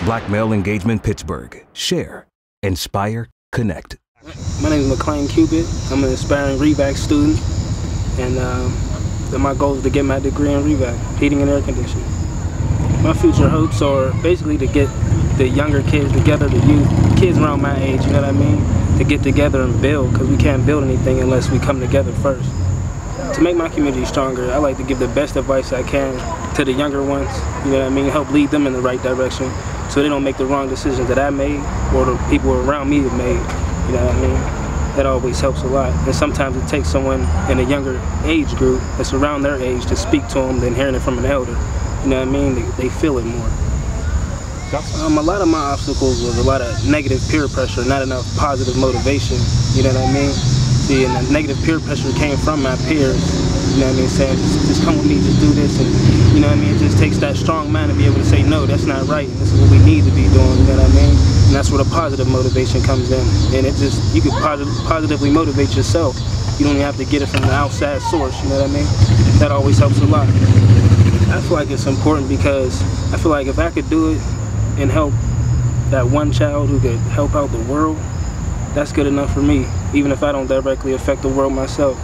Black Male Engagement Pittsburgh. Share, inspire, connect. My name is McLean Cupid. I'm an aspiring REVAC student, and my goal is to get my degree in REVAC, heating and air conditioning. My future hopes are basically to get the younger kids together, the youth, kids around my age, you know what I mean, to get together and build, because we can't build anything unless we come together first. To make my community stronger, I like to give the best advice I can to the younger ones, you know what I mean, help lead them in the right direction so they don't make the wrong decisions that I made or the people around me have made, you know what I mean. That always helps a lot. And sometimes it takes someone in a younger age group that's around their age to speak to them than hearing it from an elder. You know what I mean? They feel it more. A lot of my obstacles was a lot of negative peer pressure, not enough positive motivation. You know what I mean? See, and the negative peer pressure came from my peers. You know what I mean? Saying, just come with me, just do this. And you know what I mean? It just takes that strong mind to be able to say, no, that's not right. This is what we need to be doing. You know what I mean? And that's where the positive motivation comes in. And it just, you can positively motivate yourself. You don't even have to get it from the outside source. You know what I mean? That always helps a lot. I feel like it's important because I feel like if I could do it and help that one child who could help out the world, that's good enough for me, even if I don't directly affect the world myself.